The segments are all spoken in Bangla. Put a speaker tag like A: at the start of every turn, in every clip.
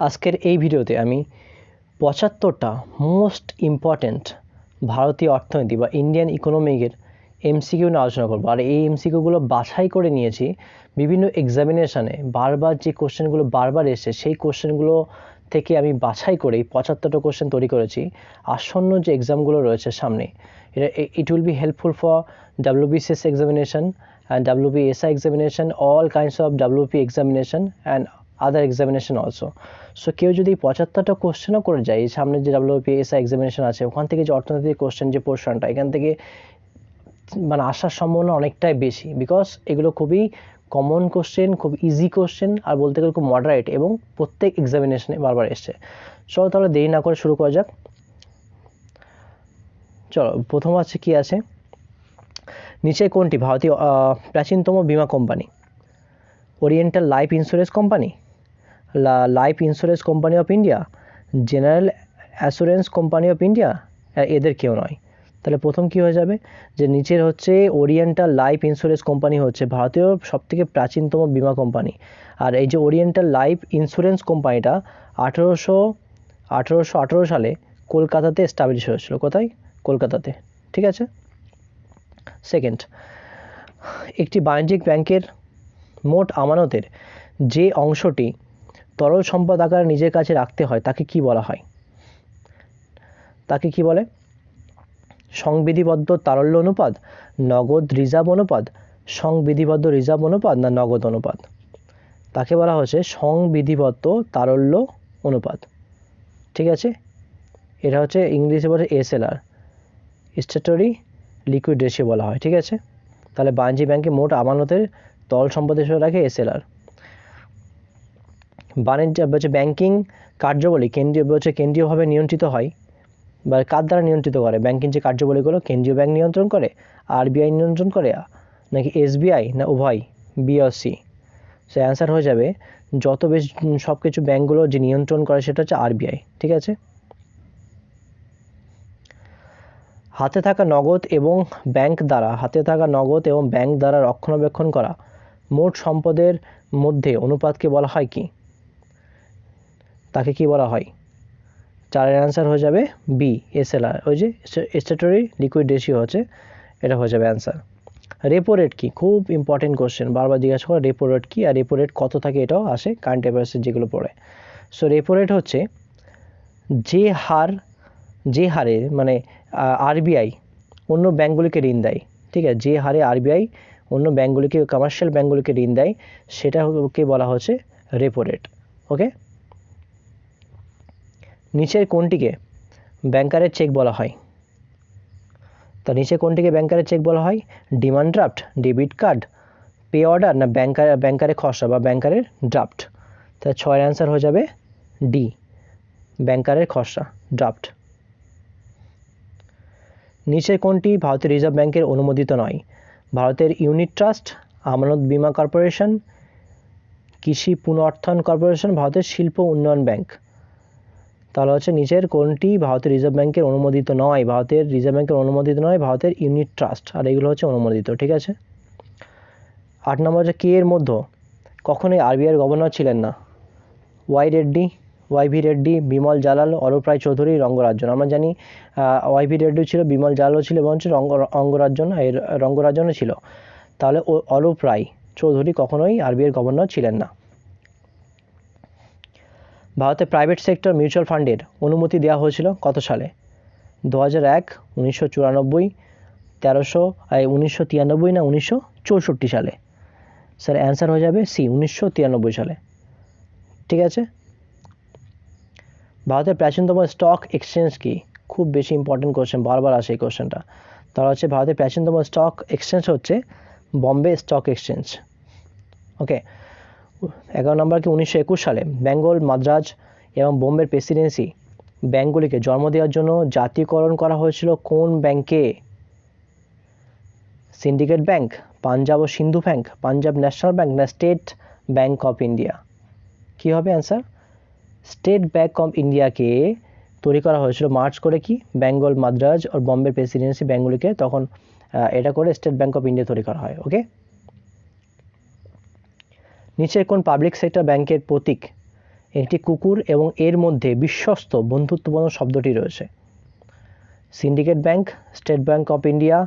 A: আজকের এই ভিডিওতে আমি ৭৫টা মোস্ট ইম্পর্ট্যান্ট ভারতীয় অর্থনীতি বা ইন্ডিয়ান ইকোনমিকের এমসিকিউ নিয়ে আলোচনা করবো। আর এই এমসিকিউগুলো বাছাই করে নিয়েছি বিভিন্ন এক্সামিনেশানে বারবার যে কোশ্চেনগুলো বারবার এসছে সেই কোশ্চেনগুলো থেকে আমি বাছাই করে ৭৫টা কোশ্চেন তৈরি করেছি আসন্ন যে এক্সামগুলো রয়েছে সামনে। It will be helpful for WBCS examination and WBSI examination, all kinds of WP examination and other examination also. So কেউ যদি ৭৫টা কোশ্চেনও করে যায় সামনে যে WPSI এক্সামিনেশন আছে ওখান থেকে যে অর্থনৈতিক কোশ্চেন যে পোর্শনটা এখান থেকে মানে আসার সম্ভাবনা অনেকটাই বেশি, বিকজ এগুলো খুবই কমন কোশ্চেন, খুব ইজি কোশ্চেন, আর বলতে গেলে খুব মডারেট এবং প্রত্যেক এক্সামিনেশনে বারবার এসছে। চলো তাহলে দেরি না করে শুরু করা যাক। চলো, প্রথম আছে কি আছে, নিচে কোনটি ভারতীয় প্রাচীনতম বীমা company? Oriental life insurance company, life insurance company of India, general assurance company of India, এদের কেউ নয়। তাহলে প্রথম কি হয়ে যাবে, যে নিচের হচ্ছে ওরিয়েন্টাল লাইফ ইন্স্যুরেন্স কোম্পানি হচ্ছে ভারতীয় সবথেকে প্রাচীনতম বীমা কোম্পানি। আর এই যে ওরিয়েন্টাল লাইফ ইন্স্যুরেন্স কোম্পানিটা 1818 সালে কলকাতাতে এস্টাবলিশ হয়েছিল। কোথায়? কলকাতাতে। ঠিক আছে। সেকেন্ড, একটি বাণিজ্যিক ব্যাংকের মোট আমানতের যে অংশটি তরল সম্পদ আকারে নিজের কাছে রাখতে হয় তাকে কি বলা হয়? তাকে কি বলে? সংবিধিবদ্ধ তারল্য অনুপাত, নগদ রিজার্ভ অনুপাত, সংবিধিবদ্ধ রিজার্ভ অনুপাত না নগদ অনুপাত? তাকে বলা হচ্ছে সংবিধিবদ্ধ তারল্য অনুপাত। ঠিক আছে, এটা হচ্ছে ইংলিশে বলে SLR, স্ট্যাটুটরি লিকুইড রেশিও বলা হয়। ঠিক আছে, তাহলে বাণিজ্যিক ব্যাংকে মোট আমানতের তরল সম্পদ হিসেবে রাখে SLR। বাণিজ্য ব্যাংকিং কার্যাবলী কেন্দ্রীয়ভাবে নিয়ন্ত্রিত হয় বা কার দ্বারা নিয়ন্ত্রিত করে? ব্যাংকিং যে কার্যাবলীগুলো কেন্দ্রীয় ব্যাংক নিয়ন্ত্রণ করে, RBI নিয়ন্ত্রণ করে, নাকি SBI, না উভয়, B or C? So answer হয়ে যাবে যত বেশি সব কিছু ব্যাংকগুলো যে নিয়ন্ত্রণ করে সেটা হচ্ছে RBI। ঠিক আছে। হাতে থাকা নগদ এবং ব্যাংক দ্বারা রক্ষণাবেক্ষণ করা মোট সম্পদের মধ্যে অনুপাতকে বলা হয় কি? তাকে কি বলা হয়? চারের অ্যান্সার হয়ে যাবে B, SLR, ওই যে স্ট্যাটুটরি লিকুইড রেশিও হচ্ছে, এটা হয়ে যাবে অ্যান্সার। রেপো রেট কি? খুব ইম্পর্টেন্ট কোশ্চেন, বারবার জিজ্ঞাসা করে রেপো রেট কি, আর রেপো রেট কত থাকে এটাও আসে কারেন্ট অ্যাফেয়ার্সের যেগুলো পড়ে। সো রেপো রেট হচ্ছে যে হারে মানে RBI অন্য ব্যাঙ্কগুলিকে ঋণ দেয়। ঠিক আছে, যে হারে RBI অন্য ব্যাঙ্কগুলিকে, কমার্শিয়াল ব্যাঙ্কগুলিকে ঋণ দেয় সেটাকে বলা হচ্ছে রেপো রেট। ওকে। নিচের কোনটিকে ব্যাংকারের চেক বলা হয়? তা নিচে কোনটিকে ব্যাংকারের চেক বলা হয়? Demand draft, debit card, pay order, না ব্যাংকারের খসড়া বা ব্যাংকারের ড্রাফট? তাহলে 6-এর অ্যান্সার হয়ে যাবে D, ব্যাংকারের খসড়া, ড্রাফট। নিচের কোনটি ভারতের রিজার্ভ ব্যাংকের অনুমোদিত নয়? ভারতের ইউনিট ট্রাস্ট, আমানত বীমা কর্পোরেশন, কৃষি পুনঃঅর্থায়ন কর্পোরেশন, ভারতের শিল্প উন্নয়ন ব্যাংক? তাহলে হচ্ছে নিচের কোনটি ভারতের রিজার্ভ ব্যাংকের অনুমোদিত নয়? ভারতের রিজার্ভ ব্যাংকের অনুমোদিত নয় ভারতের ইউনিট ট্রাস্ট, আর এগুলো হচ্ছে অনুমোদিত। ঠিক আছে। 8 নম্বর হচ্ছে কে এর মধ্যে কখনোই RBI গভর্নর ছিলেন না? YV রেড্ডি, বিমল জালাল, অরূপ রায় চৌধুরী, রঙ্গরাজন। আমরা জানি YV রেড্ডি ছিল, বিমল জালালও ছিল এবং রঙ্গরাজনও ছিল। তাহলে অরূপ রায় চৌধুরী কখনোই RBI গভর্নর ছিলেন না। ভারতে প্রাইভেট সেক্টর মিউচুয়াল ফান্ডের অনুমতি দেওয়া হয়েছিল কত সালে? 2001, 1994, 1993, না 1964 সালে? স্যার অ্যান্সার হয়ে যাবে C, 1993 সালে। ঠিক আছে। ভারতের প্রাচীনতম স্টক এক্সচেঞ্জ কি? খুব বেশি ইম্পর্টেন্ট কোশ্চেন, বারবার আসে এই কোশ্চেনটা। তাহলে হচ্ছে ভারতের প্রাচীনতম স্টক এক্সচেঞ্জ হচ্ছে বম্বে স্টক এক্সচেঞ্জ। ওকে। 11 নম্বর কি 1921 সালে বেঙ্গল, মাদ্রাজ এবং বোম্বের প্রেসিডেন্সি ব্যাংকগুলিকে জন্ম দেওয়ার জন্য জাতীয়করণ করা হয়েছিল কোন ব্যাংকে? সিন্ডিকেট ব্যাংক, পাঞ্জাব ও সিন্ধু ব্যাংক, পাঞ্জাব ন্যাশনাল ব্যাংক, না স্টেট ব্যাংক অফ ইন্ডিয়া? কি হবে অ্যান্সার? স্টেট ব্যাংক অফ ইন্ডিয়াকে তৈরি করা হয়েছিল মার্চ করে কি বেঙ্গল, মাদ্রাজ আর বম্বে প্রেসিডেন্সি ব্যাংকগুলিকে, তখন এটা করে স্টেট ব্যাংক অফ ইন্ডিয়া তৈরি করা হয়। ওকে। নিচের কোন পাবলিক সেক্টর ব্যাংকের প্রতীক একটি কুকুর এবং এর মধ্যে বিশ্বস্ত বন্ধুত্বপূর্ণ শব্দটি রয়েছে? Syndicate bank, state bank of India,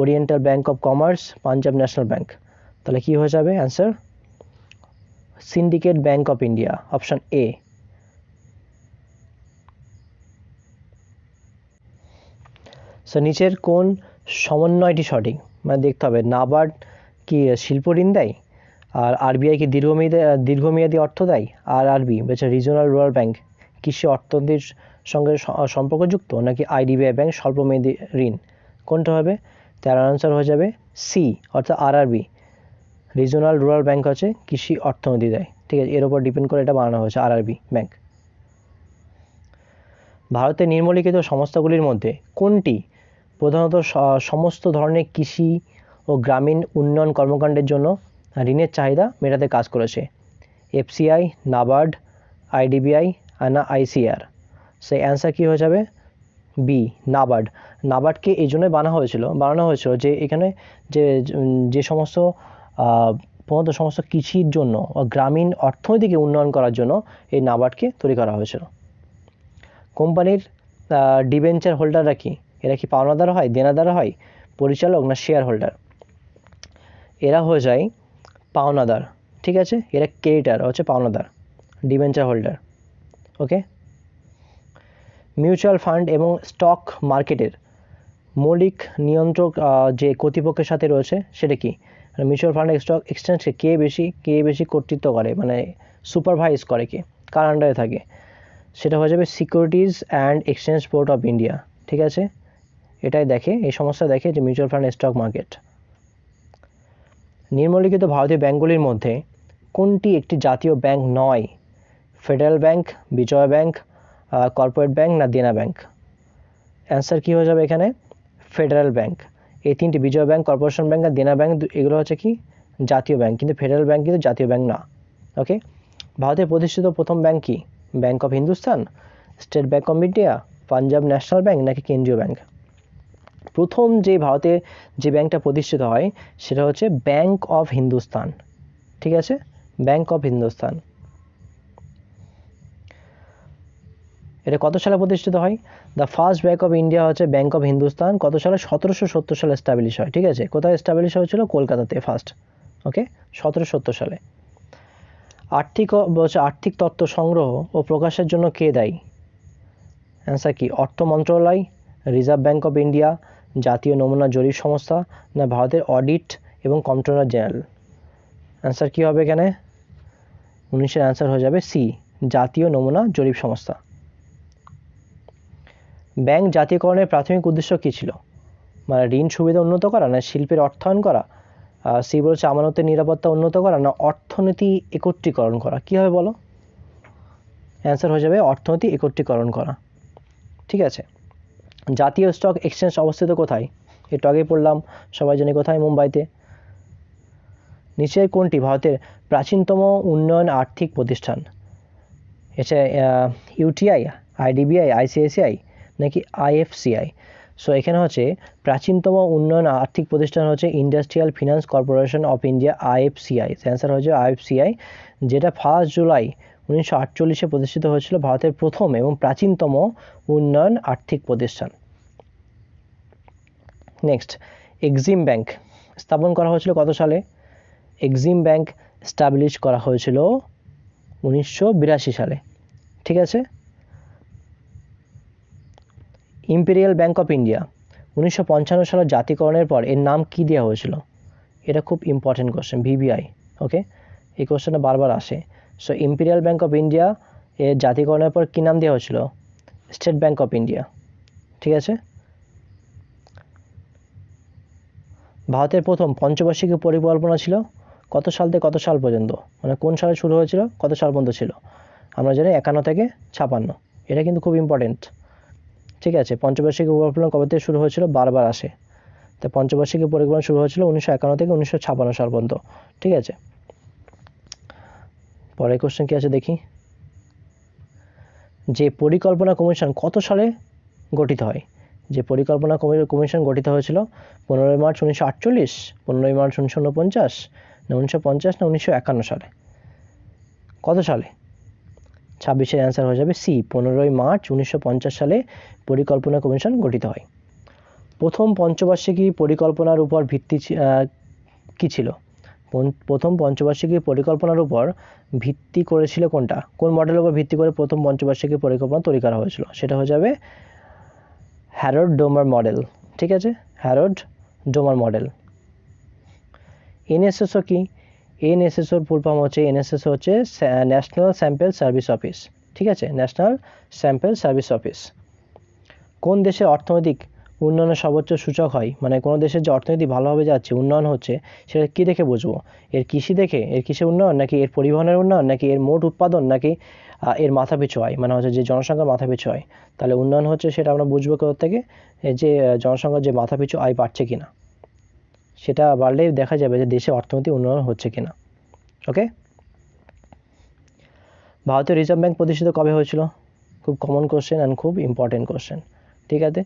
A: oriental bank of commerce, Punjab national bank. তাহলে কি হয়ে যাবে answer? Syndicate bank of India, option A. So নিচের কোন সমন্বয়টি সঠিক? মানে দেখতে হবে নাবার্ড কি শিল্প ঋণ দেয়, আর আরবিআই কি দীর্ঘমেয়াদী অর্থ দেয়, আর আরবি বলছে রিজনাল রুরাল ব্যাংক কৃষি অর্থনীতির সঙ্গে সম্পর্কযুক্ত, নাকি আইডিবিআই ব্যাংক স্বল্পমেয়াদী ঋণ? কোনটা হবে? তার আনসার হয়ে যাবে সি, অর্থাৎ আরআরবি রিজনাল রুরাল ব্যাংক হচ্ছে কৃষি অর্থনীতি দেয়। ঠিক আছে, এর উপর ডিপেন্ড করে এটা বানানো হয়েছে আরআরবি ব্যাংক। ভারতের নিম্নলিখিত সংস্থাগুলির মধ্যে কোনটি প্রধানত সমস্ত ধরনের কৃষি ও গ্রামীণ উন্নয়ন কর্মকাণ্ডের জন্য ঋণের চাহিদা মেটাতে কাজ করেছে? এফসিআই, নাবার্ড, আইডিবিআই না আইসিআর? সেই অ্যান্সার কী হয়ে যাবে? বি, নাবার্ড। নাবার্ডকে এই জন্যই বানানো হয়েছিল যে এখানে যে সমস্ত প্রধানত সমস্ত কৃষির জন্য গ্রামীণ অর্থনীতিকে উন্নয়ন করার জন্য এই নাবার্ডকে তৈরি করা হয়েছিল। কোম্পানির ডিবেঞ্চার হোল্ডাররা কি? এরা কি পাওনাদার হয়, দেনাদার হয়, পরিচালক না শেয়ার হোল্ডার? এরা হয়ে যায় পাওনাদার। ঠিক আছে, এরা ক্রেডিটার হচ্ছে পাওনাদার, ডিবেঞ্চার হোল্ডার। ওকে। মিউচুয়াল ফান্ড এবং স্টক মার্কেটের মৌলিক নিয়ন্ত্রক যে কর্তৃপক্ষের সাথে রয়েছে সেটা কি? মিউচুয়াল ফান্ড স্টক এক্সচেঞ্জকে কে বেশি কর্তৃত্ব করে, মানে সুপারভাইজ করে, কে কার আন্ডারে থাকে? সেটা হয়ে যাবে securities and exchange board of India. ঠিক আছে, এটাই দেখে, এই সমস্যা দেখে যে মিউচুয়াল ফান্ড স্টক মার্কেট। নিম্নলিখিত ভারতীয় ব্যাংকগুলির মধ্যে কোনটি একটি জাতীয় ব্যাংক নয়? Federal bank, Vijaya bank, corporate bank না দেনা ব্যাংক? অ্যান্সার কী হয়ে যাবে এখানে? Federal bank. এই তিনটি বিজয়া ব্যাংক, কর্পোরেশন ব্যাংক আর দেনা ব্যাংক এগুলো হচ্ছে কি জাতীয় ব্যাংক, কিন্তু ফেডারেল ব্যাংক কিন্তু জাতীয় ব্যাংক না। ওকে। ভারতে প্রতিষ্ঠিত প্রথম ব্যাংক কি? Bank of Hindustan, state bank of India, Punjab national bank নাকি কেন্দ্রীয় ব্যাংক? প্রথম যে ভারতে যে ব্যাংকটা প্রতিষ্ঠিত হয় সেটা হচ্ছে ব্যাংক অফ হিন্দুস্তান। ঠিক আছে, ব্যাংক অফ হিন্দুস্তান। এটা কত সালে প্রতিষ্ঠিত হয়? The first bank of India হচ্ছে ব্যাংক অফ হিন্দুস্তান কত সালে? 1770 সালে এস্টাবলিশ হয়। ঠিক আছে, কোথায় এস্টাবলিশ হয়েছিল? কলকাতাতে ফার্স্ট। ওকে, 1770 সালে। আর্থিক তত্ত্ব সংগ্রহ ও প্রকাশের জন্য কে দায়ী? অ্যান্সার কি? অর্থ মন্ত্রণালয়, রিজার্ভ ব্যাংক অফ ইন্ডিয়া, জাতীয় নমুনা জরিপ সংস্থা না ভারতের অডিট এবং কন্ট্রোলার জেনারেল? অ্যান্সার কী হবে এখানে? 19-এর অ্যান্সার হয়ে যাবে সি, জাতীয় নমুনা জরিপ সংস্থা। ব্যাংক জাতীয়করণের প্রাথমিক উদ্দেশ্য কী ছিল? মানে ঋণ সুবিধা উন্নত করা, না শিল্পের অর্থায়ন করা, সি বলছে আমানতের নিরাপত্তা উন্নত করা, না অর্থনীতি একত্রীকরণ করা? কী হবে বলো? অ্যান্সার হয়ে যাবে অর্থনীতি একত্রীকরণ করা। ঠিক আছে। জাতীয় স্টক এক্সচেঞ্জ অবস্থিত কোথায়? একটু আগেই পড়লাম, সবাই জানি কোথায়? মুম্বাইতে। নিচের কোনটি ভারতের প্রাচীনতম উন্নয়ন আর্থিক প্রতিষ্ঠান? এসে ইউটিআই, আইডিবিআই, আইসিআইসিআই নাকি আইএফসিআই? সো এখানে হচ্ছে প্রাচীনতম উন্নয়ন আর্থিক প্রতিষ্ঠান হচ্ছে industrial finance corporation of India, IFCI. Answer হচ্ছে আইএফসিআই, যেটা 1 জুলাই 1948 প্রতিষ্ঠিত হয়েছিল, ভারতের প্রথম এবং প্রাচীনতম উন্নয়ন আর্থিক প্রতিষ্ঠান। নেক্সট, এক্সিম ব্যাংক স্থাপন করা হয়েছিল কত সালে? এক্সিম ব্যাংক স্টাবলিশ করা হয়েছিল 1982 সালে। ঠিক আছে। ইম্পেরিয়াল ব্যাংক অফ ইন্ডিয়া 1955 সালের জাতীয়করণের পর এর নাম কি দেওয়া হয়েছিল? এটা খুব ইম্পর্টেন্ট কোশ্চেন, ভিবিআই। ওকে, এই কোশ্চেনটা বারবার আসে। So imperial bank of India এর জাতীয়করণের পর কী নাম দেওয়া হয়েছিল? State bank of India. ঠিক আছে। ভারতের প্রথম পঞ্চবার্ষিকী পরিকল্পনা ছিল কত সাল থেকে কত সাল পর্যন্ত? মানে কোন সালে শুরু হয়েছিল, কত সাল পর্যন্ত ছিল? আমরা জানি 51 থেকে 56। এটা কিন্তু খুব ইম্পর্টেন্ট। ঠিক আছে, পঞ্চবার্ষিকী পরিকল্পনা কবে থেকে শুরু হয়েছিল? বারবার আসে। তো পঞ্চবার্ষিকী পরিকল্পনা শুরু হয়েছিল 1951 থেকে 1956 সাল পর্যন্ত। ঠিক আছে। পরের কোশ্চেন কি আছে দেখি। যে পরিকল্পনা কমিশন কত সালে গঠিত হয়? যে পরিকল্পনা কমিশন গঠিত হয়েছিল 15 মার্চ 1948, 15 মার্চ 1949 না 1950 না 1951 সালে? কত সালে? 26-এর অ্যান্সার হয়ে যাবে সি, 15ই মার্চ 1950 সালে পরিকল্পনা কমিশন গঠিত হয়। প্রথম পঞ্চবার্ষিকী পরিকল্পনার উপর ভিত্তি কী ছিল? প্রথম পঞ্চবার্ষিকী পরিকল্পনার উপর ভিত্তি করেছিল কোনটা? কোন মডেলের উপর ভিত্তি করে প্রথম পঞ্চবার্ষিকী পরিকল্পনা তৈরি করা হয়েছিল? সেটা হয়ে যাবে হ্যারোড ডোমার মডেল। ঠিক আছে, হ্যারোড ডোমার মডেল। এনএসএসও কি? এনএসএসওর ফুল ফর্ম হচ্ছে, এনএসএসও হচ্ছে ন্যাশনাল স্যাম্পল সার্ভিস অফিস। ঠিক আছে, ন্যাশনাল স্যাম্পল সার্ভিস অফিস। কোন দেশের অর্থনৈতিক উন্নয়নের সর্বোচ্চ সূচক হয়? মানে কোনো দেশের যে অর্থনীতি ভালোভাবে যাচ্ছে, উন্নয়ন হচ্ছে, সেটা কী দেখে বুঝবো? এর কৃষি দেখে, এর কৃষি উন্নয়ন, নাকি এর পরিবহনের উন্নয়ন, নাকি এর মোট উৎপাদন, নাকি এর মাথাপিছু আয়, মানে হচ্ছে যে জনসংখ্যার মাথাপিছু আয়? তাহলে উন্নয়ন হচ্ছে সেটা আমরা বুঝবো কোথা থেকে? যে জনসংখ্যার যে মাথাপিছু আয় বাড়ছে কিনা, সেটা বাড়লেই দেখা যাবে যে দেশে অর্থনীতি উন্নয়ন হচ্ছে কিনা। ওকে, ভারতীয় রিজার্ভ ব্যাঙ্ক প্রতিষ্ঠিত কবে হয়েছিল? খুব কমন কোশ্চেন অ্যান্ড খুব ইম্পর্টেন্ট কোশ্চেন। ঠিক আছে,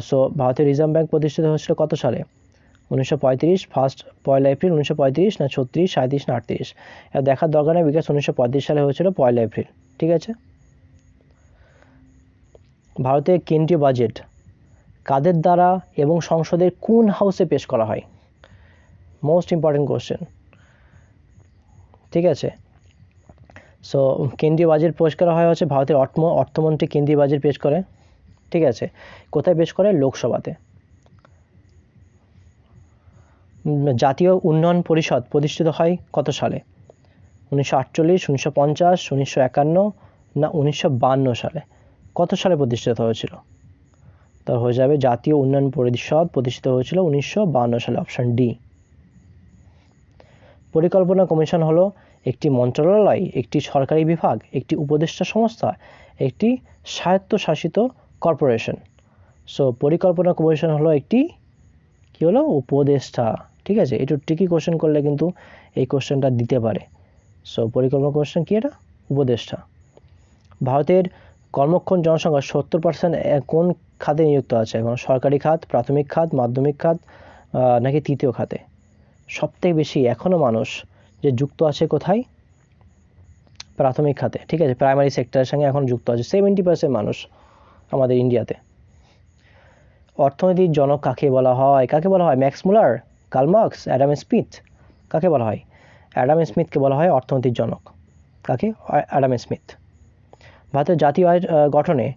A: সো ভারতীয় রিজার্ভ ব্যাঙ্ক প্রতিষ্ঠিত হয়েছিল কত সালে? 1935, ফার্স্ট 1 এপ্রিল 1935, না 36, 37, না 38? এটা দেখার দরকার নেই, বিকজ 1935 সালে হয়েছিল 1 এপ্রিল। ঠিক আছে, ভারতের কেন্দ্রীয় বাজেট কাদের দ্বারা এবং সংসদের কোন হাউসে পেশ করা হয়? Most important question. ঠিক আছে, সো কেন্দ্রীয় বাজেট পেশ করা হয় হচ্ছে ভারতের অর্থমন্ত্রী কেন্দ্রীয় বাজেট পেশ করে। ঠিক আছে, কোথায় পেশ করে? লোকসভাতে। জাতীয় উন্নয়ন পরিষদ প্রতিষ্ঠিত হয় কত সালে? 1948, 1950, 1951, না 1952 সালে? কত সালে প্রতিষ্ঠিত হয়েছিল? তা হয়ে যাবে জাতীয় উন্নয়ন পরিষদ প্রতিষ্ঠিত হয়েছিল 1952 সালে, অপশন ডি। পরিকল্পনা কমিশন হলো একটি মন্ত্রণালয়, একটি সরকারি বিভাগ, একটি উপদেষ্টা সংস্থা, একটি স্বায়ত্তশাসিত কর্পোরেশন? সো পরিকল্পনা কমিশন হলো একটি কি হলো? উপদেষ্টা। ঠিক আছে, একটু ট্রিকি কোশ্চেন করলে কিন্তু এই কোশ্চেনটা দিতে পারে। সো পরিকল্পনা কমিশন কি? এটা উপদেষ্টা। ভারতের কর্মক্ষম জনসংখ্যা 70% কোন খাতে নিযুক্ত আছে এখন? সরকারি খাত, প্রাথমিক খাত, মাধ্যমিক খাত, নাকি তৃতীয় খাতে? সবথেকে বেশি এখনও মানুষ যে যুক্ত আছে কোথায়? প্রাথমিক খাতে। ঠিক আছে, প্রাইমারি সেক্টরের সঙ্গে এখন যুক্ত আছে 70% মানুষ আমাদের ইন্ডিয়াতে। অর্থনীতির জনক কাকে বলা হয়? কাকে বলা হয়? ম্যাক্স মুলার, কার্ল মার্কস, অ্যাডাম স্মিথ? কাকে বলা হয়? অ্যাডাম স্মিথকে বলা হয় অর্থনীতির জনক। কাকে? Adam Smith. ভারতের জাতীয় আয়ের গঠনে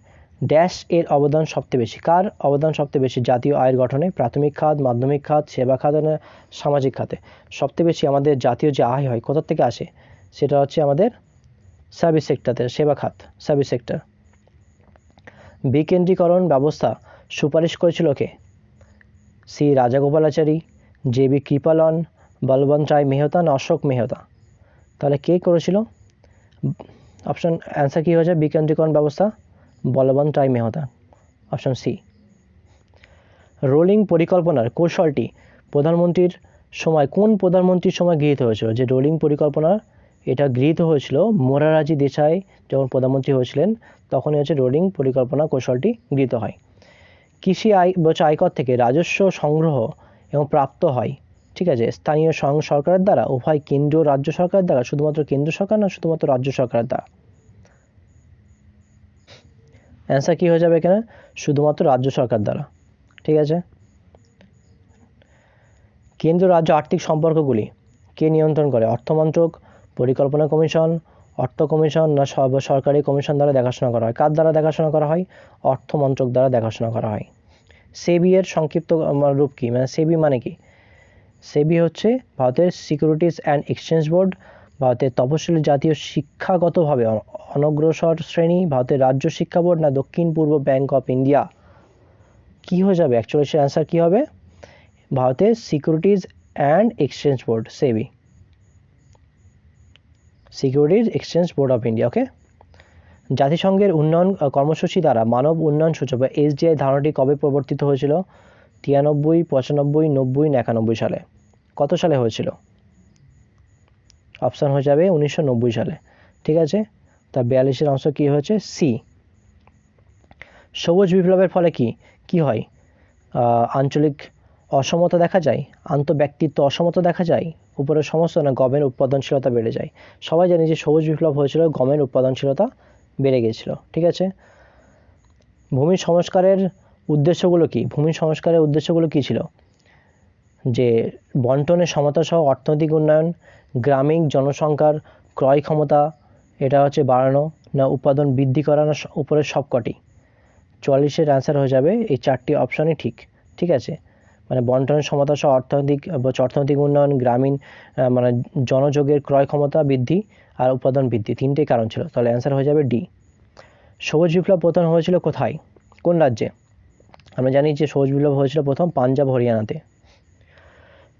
A: ড্যাশ এর অবদান সবচেয়ে বেশি? কার অবদান সবচেয়ে বেশি জাতীয় আয়ের গঠনে? প্রাথমিক খাত, মাধ্যমিক খাত, সেবা খাত, না সামাজিক খাতে? সবচেয়ে বেশি আমাদের জাতীয় যে আয় হয় কোথা থেকে আসে? সেটা হচ্ছে আমাদের সার্ভিস সেক্টরতে, সেবা খাত, সার্ভিস সেক্টর। বিকেন্দ্রীকরণ ব্যবস্থা সুপারিশ করেছিল কে? C Rajagopalachari, J B. কৃপালন, বলবন্ত রায় মেহতা, না অশোক মেহতা? তাহলে কে করেছিল? অপশন অ্যান্সার কী হয়ে যায়? বিকেন্দ্রীকরণ ব্যবস্থা Balwant Rai Mehta, option C. Rolling পরিকল্পনার কৌশলটি প্রধানমন্ত্রীর সময় কোন প্রধানমন্ত্রীর সময় গৃহীত হয়েছিল? যে রোলিং পরিকল্পনা, এটা গৃহীত হয়েছিল মোরারজি দেশাই যখন প্রধানমন্ত্রী হয়েছিলেন, তখনই হচ্ছে রোলিং পরিকল্পনা কৌশলটি গৃহীত হয়। কৃষি আয়কর থেকে রাজস্ব সংগ্রহ এবং প্রাপ্ত হয়, ঠিক আছে, স্থানীয় সরকারের দ্বারা, উভয় কেন্দ্র রাজ্য সরকারের দ্বারা, শুধুমাত্র কেন্দ্র সরকার, না শুধুমাত্র রাজ্য সরকারের দ্বারা? অ্যান্সার কী হয়ে যাবে এখানে? শুধুমাত্র রাজ্য সরকার দ্বারা। ঠিক আছে, কেন্দ্র রাজ্য আর্থিক সম্পর্কগুলি কে নিয়ন্ত্রণ করে? অর্থমন্ত্রক, পরিকল্পনা কমিশন, অর্থ কমিশন, না সরকারি কমিশন দ্বারা দেখাশোনা করা হয়? কার দ্বারা দেখাশোনা করা হয়? অর্থমন্ত্রক দ্বারা দেখাশোনা করা হয়। সেবি এর সংক্ষিপ্ত রূপ কি? মানে সেবি মানে কি? সেবি হচ্ছে ভারতের সিকিউরিটিজ অ্যান্ড এক্সচেঞ্জ বোর্ড, ভারতের তপশিলি জাতীয় শিক্ষাগতভাবে অনগ্রসর শ্রেণী, ভারতের রাজ্য শিক্ষা বোর্ড, না দক্ষিণ পূর্ব ব্যাংক অফ ইন্ডিয়া? কি হয়ে যাবে অ্যাকচুয়ালি? সে অ্যান্সার কী হবে? ভারতের securities and exchange board, SEBI, securities exchange board of India. Okay, জাতিসংঘের উন্নয়ন কর্মসূচি দ্বারা মানব উন্নয়ন সূচক বা এসডিআই ধারণাটি কবে প্রবর্তিত হয়েছিল? 93, 95, 90, 91 সালে? কত সালে হয়েছিল? অপশান হয়ে যাবে 1990 সালে। ঠিক আছে, তা 42-এর অংশ কী হয়েছে? সি। সবুজ বিপ্লবের ফলে কি হয়? আঞ্চলিক অসমতা দেখা যায়, আন্তঃব্যক্তিত্ব অসমতা দেখা যায়, উপরের সমস্ত না গমের উৎপাদনশীলতা বেড়ে যায়। সবাই জানি যে সবুজ বিপ্লব হয়েছিল, গমের উৎপাদনশীলতা বেড়ে গিয়েছিল। ঠিক আছে, ভূমি সংস্কারের উদ্দেশ্যগুলো কি? ভূমি সংস্কারের উদ্দেশ্যগুলো কী ছিল? যে বন্টনের সমতা সহ অর্থনৈতিক উন্নয়ন, গ্রামীণ জনসংখ্যার ক্রয় ক্ষমতা এটা হচ্ছে বাড়ানো, না উৎপাদন বৃদ্ধি করানো, উপরের সবকটি। 44-এর অ্যান্সার হয়ে যাবে এই 4টি অপশানই ঠিক। ঠিক আছে, মানে বন্টনের সমতা সহ অর্থনৈতিক উন্নয়ন, গ্রামীণ মানে জনযোগের ক্রয় ক্ষমতা বৃদ্ধি আর উৎপাদন বৃদ্ধি, 3টেই কারণ ছিল। তাহলে অ্যান্সার হয়ে যাবে ডি। সবুজ বিপ্লব প্রথম হয়েছিল কোথায়, কোন রাজ্যে? আমরা জানি যে সবুজ বিপ্লব হয়েছিল প্রথম পাঞ্জাব হরিয়ানাতে।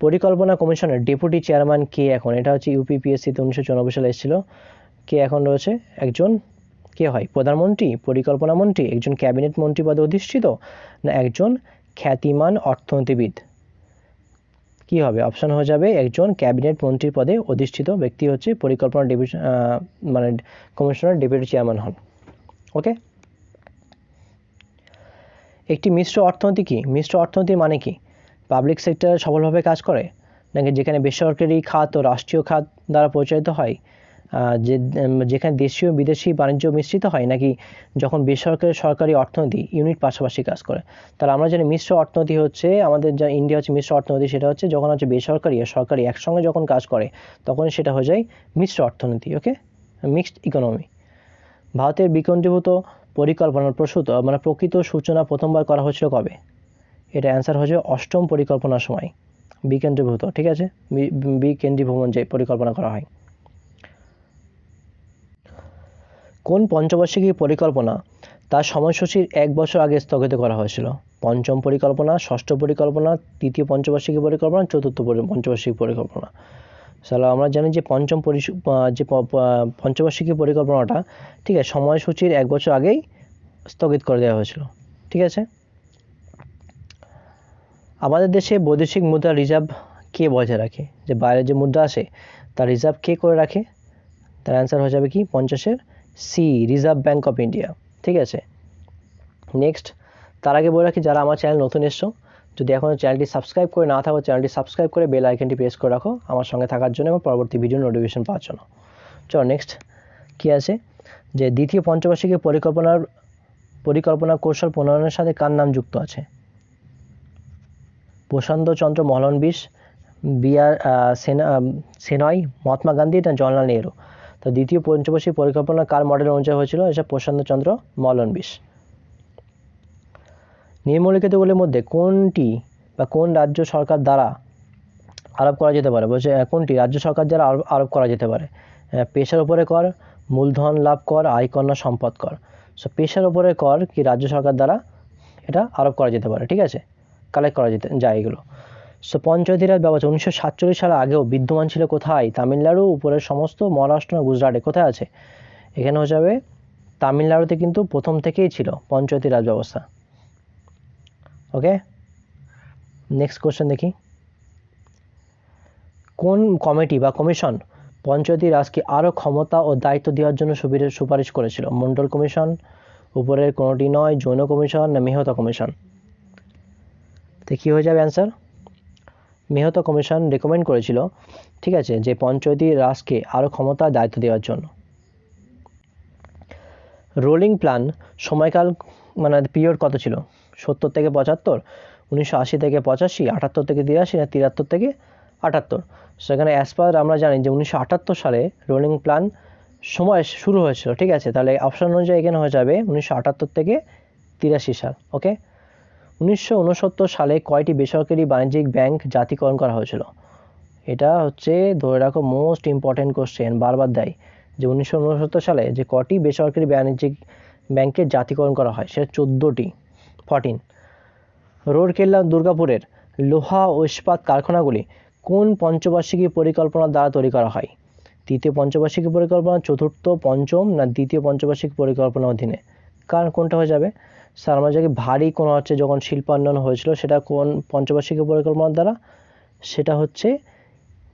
A: পরিকল্পনা কমিশনের ডেপুটি চেয়ারম্যান কে এখন? এটা হচ্ছে ইউপিপিএসসিতে 1994 সালে এসেছিল। কে এখন রয়েছে? একজন কে হয়? প্রধানমন্ত্রী, পরিকল্পনা মন্ত্রী, একজন ক্যাবিনেট মন্ত্রী পদে অধিষ্ঠিত, না একজন খ্যাতিমান অর্থনীতিবিদ? কি হবে? অপশন হয়ে যাবে একজন ক্যাবিনেট মন্ত্রীর পদে অধিষ্ঠিত ব্যক্তি হচ্ছে পরিকল্পনা মানে কমিশনার ডেপুটি চেয়ারম্যান হন। ওকে, একটি মিশ্র অর্থনীতি কি? মিশ্র অর্থনীতির মানে কি? পাবলিক সেক্টর সফলভাবে কাজ করে, নাকি যেখানে বেসরকারি খাত ও রাষ্ট্রীয় খাত দ্বারা পরিচালিত হয়, যেখানে দেশীয় বিদেশি বাণিজ্য মিশ্রিত হয়, নাকি যখন বেসরকারি সরকারি অর্থনীতি ইউনিট পাশাপাশি কাজ করে? তাহলে আমরা জানি মিশ্র অর্থনীতি হচ্ছে আমাদের যা ইন্ডিয়া হচ্ছে মিশ্র অর্থনীতি, সেটা হচ্ছে যখন হচ্ছে বেসরকারি আর সরকারি একসঙ্গে যখন কাজ করে তখন সেটা হয়ে যায় মিশ্র অর্থনীতি। ওকে, মিক্সড ইকোনমি। ভারতের বিকেন্দ্রীভূত পরিকল্পনার প্রকৃত সূচনা প্রথমবার করা হয়েছিল কবে? এটা অ্যান্সার হচ্ছে 8ম পরিকল্পনার সময়, বিকেন্দ্রীভূত। ঠিক আছে, বিকেন্দ্রীভূত যে পরিকল্পনা করা হয়। কোন পঞ্চবার্ষিকী পরিকল্পনা তার সময়সূচির 1 বছর আগে স্থগিত করা হয়েছিল? পঞ্চম পরিকল্পনা, ষষ্ঠ পরিকল্পনা, তৃতীয় পঞ্চবার্ষিকী পরিকল্পনা, চতুর্থ পঞ্চবার্ষিকী পরিকল্পনা? তাহলে আমরা জানি যে পঞ্চবার্ষিকী পরিকল্পনাটা, ঠিক আছে, সময়সূচির 1 বছর আগেই স্থগিত করে দেওয়া হয়েছিল। ঠিক আছে, আমাদের দেশে বৈদেশিক মুদ্রা রিজার্ভ কে বজায় রাখে? যে বাইরে যে মুদ্রা আসে তার রিজার্ভ কে করে রাখে? তার অ্যান্সার হয়ে যাবে কি 50-এর C, reserve bank of India. ঠিক আছে, নেক্সট, তার আগে বলে রাখি যারা আমার চ্যানেল নতুন এসছো, যদি এখনও চ্যানেলটি সাবস্ক্রাইব করে না থাকো চ্যানেলটি সাবস্ক্রাইব করে বেল আইকনটি প্রেস করে রাখো আমার সঙ্গে থাকার জন্য এবং পরবর্তী ভিডিও নোটিফিকেশন পাওয়ার জন্য। চলো নেক্সট কী আছে, যে দ্বিতীয় পঞ্চবার্ষিকী পরিকল্পনা কৌশল প্রণয়নের সাথে কার নাম যুক্ত আছে? প্রশান্ত চন্দ্র মহলানবিশ, বিআর সেনয়, মহাত্মা গান্ধী, না জওয়াহরলাল নেহরু? তো দ্বিতীয় পঞ্চবার্ষিক পরিকল্পনা কার মডেল অনুযায়ী হয়েছিল? এসব প্রশান্ত চন্দ্র মহলানবিশ। নিম্নলিখিতগুলির মধ্যে কোনটি বা কোন রাজ্য সরকার দ্বারা আরোপ করা যেতে পারে? বলছে কোনটি রাজ্য সরকার দ্বারা আরোপ করা যেতে পারে? পেশার উপরে কর, মূলধন লাভ কর, আয়কর, না সম্পদ কর? সো পেশার উপরে কর কি রাজ্য সরকার দ্বারা এটা আরোপ করা যেতে পারে। ঠিক আছে, কালেক্ট করা যেতে যায় এগুলো। সো পঞ্চায়েতি রাজ ব্যবস্থা 1947 সালের আগেও বিদ্যমান ছিল কোথায়? তামিলনাড়ু, উপরের সমস্ত মহারাষ্ট্র, গুজরাটে? কোথায় আছে? এখানে হয়ে যাবে তামিলনাড়ুতে, কিন্তু প্রথম থেকেই ছিল পঞ্চায়েতি রাজ ব্যবস্থা। ওকে, নেক্সট কোশ্চেন দেখি, কোন কমিটি বা কমিশন পঞ্চায়েতি রাজকে আরও ক্ষমতা ও দায়িত্ব দেওয়ার জন্য সুপারিশ করেছিল? মন্ডল কমিশন, উপরের কোনোটি নয়, যৌন কমিশন, না মেহতা কমিশন? তো কী হয়ে যাবে অ্যান্সার? মেহতা কমিশন রেকমেন্ড করেছিল, ঠিক আছে, যে পঞ্চায়েতি রাজকে আরও ক্ষমতা দায়িত্ব দেওয়ার জন্য। রোলিং প্ল্যান সময়কাল মানে পিরিয়ড কত ছিল? 70 থেকে 75, 1980 থেকে 85, 78 থেকে 83, না 73 থেকে 78? সেখানে অ্যাজ পার আমরা জানি যে 1978 সালে রোলিং প্ল্যান সময় শুরু হয়েছিল। ঠিক আছে, তাহলে অপশন অনুযায়ী এখানে হয়ে যাবে 1978 থেকে 83 সাল। ওকে, 1969 সালে কয়টি বেসরকারি বাণিজ্যিক ব্যাংক জাতীয়করণ করা হয়েছিল? এটা হচ্ছে ধরে রাখো মোস্ট ইম্পর্টেন্ট কোশ্চেন, বারবার দেয় যে 1969 সালে যে কটি বেসরকারি বাণিজ্যিক ব্যাংকের জাতীয়করণ করা হয়, সেটা 14টি, 14। রোরকেল্লা দুর্গাপুরের লোহা ও ইস্পাত কারখানাগুলি কোন পঞ্চবার্ষিকী পরিকল্পনার দ্বারা তৈরি করা হয়? তৃতীয় পঞ্চবার্ষিকী পরিকল্পনা, চতুর্থ, পঞ্চম, না দ্বিতীয় পঞ্চবার্ষিকী পরিকল্পনার অধীনে? কারণ কোনটা হয়ে যাবে? স্যার আমরা জানি ভারী কোনো হচ্ছে যখন শিল্পায়ন হয়েছিল সেটা কোন পঞ্চবার্ষিকী পরিকল্পনার দ্বারা? সেটা হচ্ছে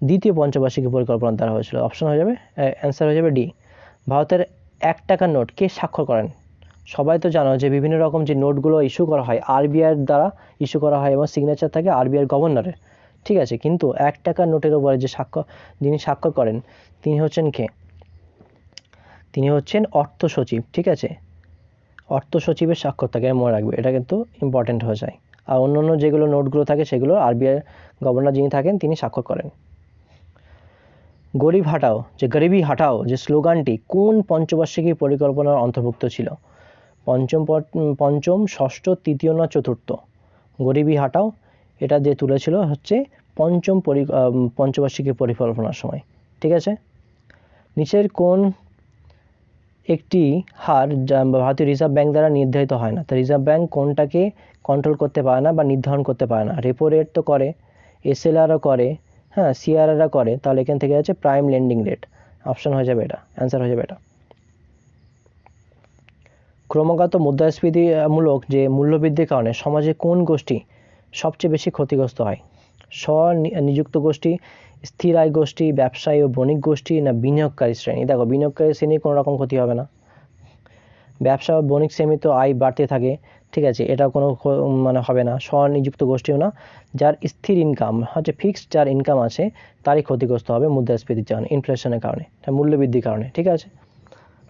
A: দ্বিতীয় পঞ্চবার্ষিকী পরিকল্পনার দ্বারা হয়েছিল। অপশন হয়ে যাবে, অ্যান্সার হয়ে যাবে ডি। ভারতের 1 টাকার নোট কে স্বাক্ষর করেন? সবাই তো জানো যে বিভিন্ন রকম যে নোটগুলো ইস্যু করা হয় আরবিআইয়ের দ্বারা ইস্যু করা হয় এবং সিগনেচার থাকে আরবিআইয়ের গভর্নরের, ঠিক আছে। কিন্তু 1 টাকার নোটের উপরে যে যিনি স্বাক্ষর করেন তিনি হচ্ছেন কে? তিনি হচ্ছেন অর্থ সচিব, ঠিক আছে। অর্থ সচিবের স্বাক্ষর থাকে, মনে রাখবে, এটা কিন্তু ইম্পর্টেন্ট হয়ে যায়। আর অন্য যেগুলো নোটগুলো থাকে সেগুলো আরবিআই গভর্নর যিনি থাকেন তিনি স্বাক্ষর করেন। গরিবি হাটাও যে স্লোগানটি কোন পঞ্চবার্ষিকী পরিকল্পনার অন্তর্ভুক্ত ছিল? পঞ্চম, ষষ্ঠ, তৃতীয় না চতুর্থ? গরিবি হাটাও এটা যে তুলেছিল হচ্ছে পঞ্চবার্ষিকী পরিকল্পনার সময়, ঠিক আছে। নিচের কোন একটি হার ভারতীয় রিজার্ভ ব্যাংক দ্বারা নির্ধারিত হয় না? তো রিজার্ভ ব্যাংক কোনটাকে কন্ট্রোল করতে পারে না বা নির্ধারণ করতে পারে না? রেপো রেট তো করে, এসএলআরও করে, হ্যাঁ, সিআরআরও করে, তাহলে এখান থেকে আছে প্রাইম লেন্ডিং রেট। অপশন হয়ে যাবে এটা, অ্যান্সার হয়ে যাবে এটা। ক্রমাগত মুদ্রাস্ফীতিমূলক যে মূল্যবৃদ্ধির কারণে সমাজে কোন গোষ্ঠী সবচেয়ে বেশি ক্ষতিগ্রস্ত হয়? স্বনিযুক্ত গোষ্ঠী, স্থির আয় গোষ্ঠী, ব্যবসায়ী ও বণিক গোষ্ঠী না বিনিয়োগকারী শ্রেণী? দেখো, বিনিয়োগকারী শ্রেণীর কোনো রকম ক্ষতি হবে না। ব্যবসা ও বণিক শ্রেণী তো আয় বাড়তে থাকে, ঠিক আছে, এটা কোনো হবে না। স্বনিযুক্ত গোষ্ঠীও না। যার স্থির ইনকাম হচ্ছে ফিক্সড, যার ইনকাম আছে তারই ক্ষতিগ্রস্ত হবে মুদ্রাস্ফীতির কারণে, ইনফ্লেশনের কারণে, মূল্যবৃদ্ধির কারণে, ঠিক আছে।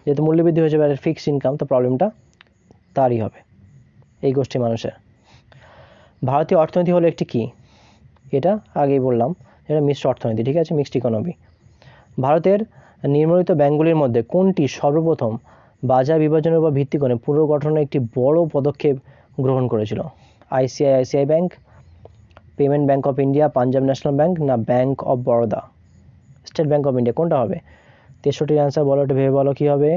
A: যেহেতু মূল্যবৃদ্ধি হয়ে যাবে আর ফিক্সড ইনকাম, তো প্রবলেমটা তারই হবে, এই গোষ্ঠী মানুষের। ভারতীয় অর্থনীতি হলো একটি কি? এটা আগেই বললাম, এটা মিশ্র অর্থনীতি, ঠিক আছে, মিক্সড ইকোনমি। ভারতের নির্মিত ব্যাংকগুলির মধ্যে কোনটি সর্বপ্রথম বাজার বিভাজনের উপর ভিত্তি করে পুনর্গঠনের একটি বড় পদক্ষেপ গ্রহণ করেছিল? ICICI bank, payment bank of India, Punjab national bank না bank of Baroda? State bank of India. কোনটা হবে? 63 অ্যান্সার বলো, একটু ভেবে বলো কী হবে।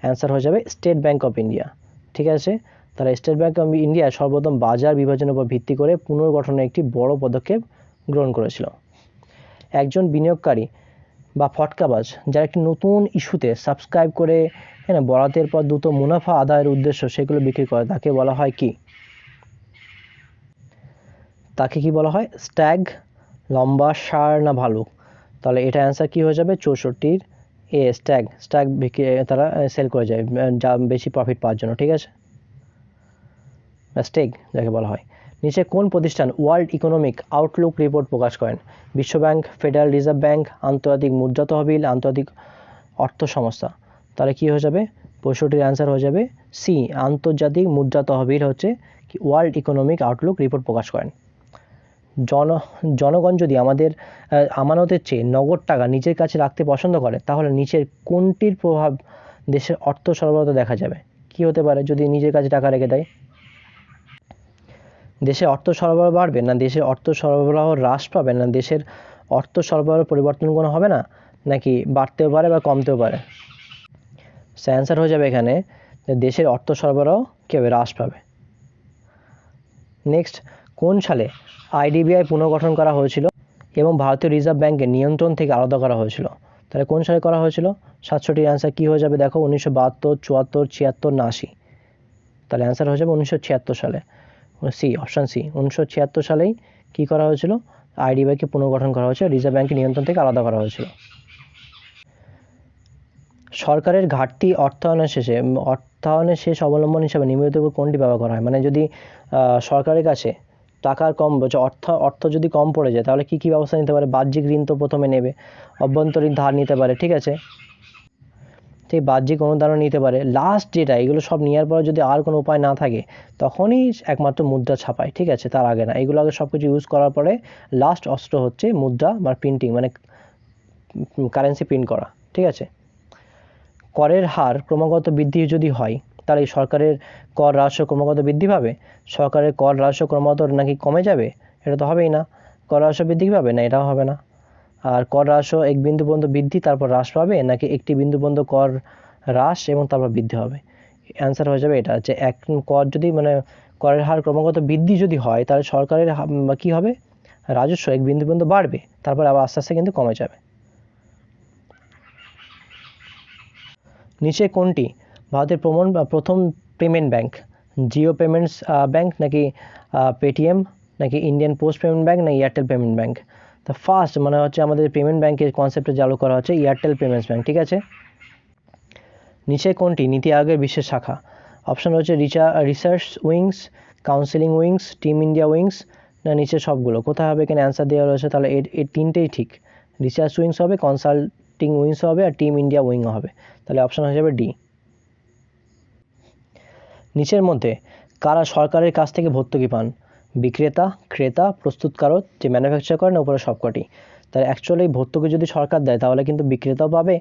A: অ্যান্সার হয়ে যাবে স্টেট ব্যাংক অফ ইন্ডিয়া, ঠিক আছে। তাহলে স্টেট ব্যাংক অফ ইন্ডিয়া সর্বপ্রথম বাজার বিভাজনের উপর ভিত্তি করে পুনর্গঠনের একটি বড় পদক্ষেপ গ্রহণ করেছিল। একজন বিনিয়োগকারী বা ফটকাবাজ যারা একটি নতুন ইস্যুতে সাবস্ক্রাইব করে, হ্যাঁ, বরাতের পর দ্রুত মুনাফা আদায়ের উদ্দেশ্য সেগুলো বিক্রি করে, তাকে বলা হয় কি? তাকে কি বলা হয়? স্ট্যাগ, লম্বা, ষাঁড় না ভালুক? তাহলে এটা অ্যান্সার কি হয়ে যাবে? 64 এ, স্ট্যাগ বিক্রি তারা সেল করে যায় যা বেশি প্রফিট পাওয়ার জন্য, ঠিক আছে, স্টেগ যাকে বলা হয়। নিচে কোন প্রতিষ্ঠান ওয়ার্ল্ড ইকোনমিক আউটলুক রিপোর্ট প্রকাশ করেন? বিশ্বব্যাংক, ফেডারেল রিজার্ভ ব্যাংক, আন্তর্জাতিক মুদ্রা তহবিল, আন্তর্জাতিক অর্থ সংস্থা? তাহলে কি হয়ে যাবে? 65 অ্যান্সার হয়ে যাবে সি, আন্তর্জাতিক মুদ্রা তহবিল হচ্ছে ওয়ার্ল্ড ইকোনমিক আউটলুক রিপোর্ট প্রকাশ করেন। জনগণ যদি আমাদের আমানতের চেয়ে নগদ টাকা নিজের কাছে রাখতে পছন্দ করে, তাহলে নিচের কোনটির প্রভাব দেশের অর্থ সরবরাহ দেখা যাবে? কি হতে পারে যদি নিজের কাছে টাকা রেখে দেয়? দেশের অর্থ সরবরাহ বাড়বে না দেশের অর্থ সরবরাহ হ্রাস পাবে না দেশের অর্থ সরবরাহ পরিবর্তন কোনো হবে না, নাকি বাড়তেও পারে বা কমতেও পারে? অ্যান্সার হয়ে যাবে এখানে দেশের অর্থ সরবরাহ কি হবে? হ্রাস পাবে। নেক্সট, কোন সালে আইডিবিআই পুনর্গঠন করা হয়েছিল এবং ভারতীয় রিজার্ভ ব্যাংকের নিয়ন্ত্রণ থেকে আলাদা করা হয়েছিল? তাহলে কোন সালে করা হয়েছিল? 67 অ্যান্সার কি হয়ে যাবে? দেখো, 1972, 74, 76 না 80? তাহলে অ্যান্সার হয়ে যাবে 1976 সালে, সি, অপশান সি। 1976 সালেই কি করা হয়েছিল? আইডিবিআইকে পুনর্গঠন করা হয়েছিল, রিজার্ভ ব্যাংকের নিয়ন্ত্রণ থেকে আলাদা করা হয়েছিল। সরকারের ঘাটতি অর্থায়নের শেষ অবলম্বন হিসাবে নিম্নলিখিত কোনটি ব্যবহার করা হয়? মানে যদি সরকারের কাছে টাকার কম, অর্থ যদি কম পড়ে যায়, তাহলে কি ব্যবস্থা নিতে পারে? বাহ্যিক ঋণ তো প্রথমে নেবে, অভ্যন্তরীণ ধার নিতে পারে, ঠিক আছে, ঠিক, বাহ্যিক অনুদানও নিতে পারে। লাস্ট যেটা, এগুলো সব নেওয়ার পরে যদি আর কোনো উপায় না থাকে, তখনই একমাত্র মুদ্রা ছাপায়, ঠিক আছে, তার আগে না। এগুলো আগে সব কিছু ইউজ করার পরে লাস্ট অস্ত্র হচ্ছে মুদ্রা বা প্রিন্টিং, মানে কারেন্সি প্রিন্ট করা, ঠিক আছে। করের হার ক্রমাগত বৃদ্ধি যদি হয়, তাহলে সরকারের কর রাজস্ব ক্রমাগত বৃদ্ধি পাবে? সরকারের কর রাজস্ব ক্রমাগত নাকি কমে যাবে? এটা তো হবেই না। কর রাজস্ব বৃদ্ধি পাবে না, এটাও হবে না। আর কর রাজস্ব এক বিন্দু পর্যন্ত বৃদ্ধি তারপর হ্রাস পাবে, নাকি একটি বিন্দু পর্যন্ত কর হ্রাস এবং তারপর বৃদ্ধি হবে? অ্যান্সার হয়ে যাবে এটা, যে কর যদি করের হার ক্রমাগত বৃদ্ধি যদি হয়, তাহলে সরকারের কি হবে? রাজস্ব এক বিন্দু পর্যন্ত বাড়বে, তারপর আবার আস্তে আস্তে কিন্তু কমে যাবে। নিচে কোনটি ভারতের প্রথম payment bank? Jio payments bank, নাকি পেটিএম, নাকি ইন্ডিয়ান পোস্ট পেমেন্ট ব্যাংক, নাকি এয়ারটেল পেমেন্ট ব্যাংক? তো ফার্স্ট মানে হচ্ছে আমাদের পেমেন্ট ব্যাংকের কনসেপ্টে চালু করা হচ্ছে এয়ারটেল পেমেন্টস ব্যাংক, ঠিক আছে। নিচে কোনটি নীতি আয়োগের বিশেষ শাখা? অপশান হচ্ছে research wings, counselling wings, team India wings, না নিচে সবগুলো। কোথায় হবে এখানে অ্যান্সার দেওয়া রয়েছে, তাহলে এর তিনটেই ঠিক। রিসার্চ উইংস হবে, কনসাল্টিং উইংস হবে, আর টিম ইন্ডিয়া উইংও হবে। তাহলে অপশান হয়ে যাবে ডি। নিচের মধ্যে কারা সরকারের কাছ থেকে ভর্তুকি পান? বিক্রেতা, ক্রেতা, প্রস্তুতকারক, যে ম্যানুফ্যাকচার করে না উপরে সবকটি। তাহলে অ্যাকচুয়ালি ভর্তুকি যদি সরকার দেয় তাহলে কিন্তু বিক্রেতাও পাবে,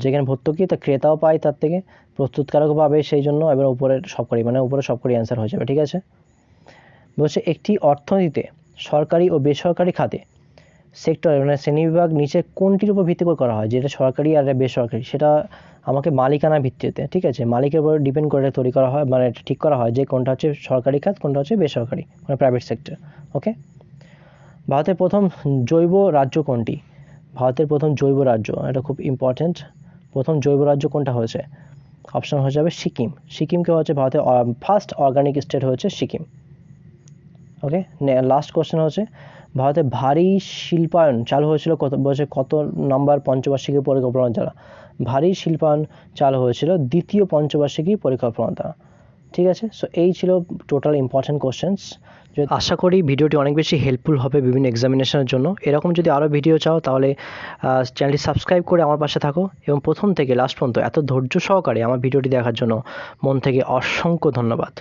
A: যেখানে ভর্তুকি তা ক্রেতাও পায় তার থেকে, প্রস্তুতকারকও পাবে সেই জন্য, এবার উপরের সবকটি মানে উপরে সবকটি অ্যান্সার হয়ে যাবে, ঠিক আছে। বলছে একটি অর্থনীতিতে সরকারি ও বেসরকারি খাতে সেক্টর মানে শ্রেণীবিভাগ নিচে কোনটির উপর ভিত্তি করে করা হয়, যেটা সরকারি আর বেসরকারি, সেটা আমাকে মালিকানা ভিত্তিতে, ঠিক আছে, মালিকের উপর ডিপেন্ড করে তৈরি করা হয়, মানে ঠিক করা হয় যে কোনটা হচ্ছে সরকারি খাত, কোনটা হচ্ছে বেসরকারি মানে প্রাইভেট সেক্টর। ওকে। ভারতের প্রথম জৈব রাজ্য কোনটি? ভারতের প্রথম জৈব রাজ্য, এটা খুব ইম্পর্টেন্ট। প্রথম জৈব রাজ্য কোনটা হয়েছে? অপশন হয়ে যাবে সিকিম। সিকিমকে হচ্ছে ভারতের ফার্স্ট অর্গানিক স্টেট হয়েছে সিকিম। ওকে। লাস্ট কোশ্চেন হচ্ছে ভারতে ভারী শিল্পায়ন চালু হয়েছিল কত নম্বর পঞ্চবার্ষিকী পরিকল্পনা দ্বারা? ভারী শিল্পায়ন চালু হয়েছিল দ্বিতীয় পঞ্চবার্ষিকী পরিকল্পনা দ্বারা। ঠিক আছে, সো এই ছিল টোটাল ইম্পর্টেন্ট কোশ্চেন্স। আশা করি ভিডিওটি অনেক বেশি হেল্পফুল হবে বিভিন্ন এক্সামিনেশনের জন্য। এরকম যদি আরও ভিডিও চাও তাহলে চ্যানেলটি সাবস্ক্রাইব করে আমার পাশে থাকো, এবং প্রথম থেকে লাস্ট পর্যন্ত এত ধৈর্য সহকারে আমার ভিডিওটি দেখার জন্য মন থেকে অসংখ্য ধন্যবাদ।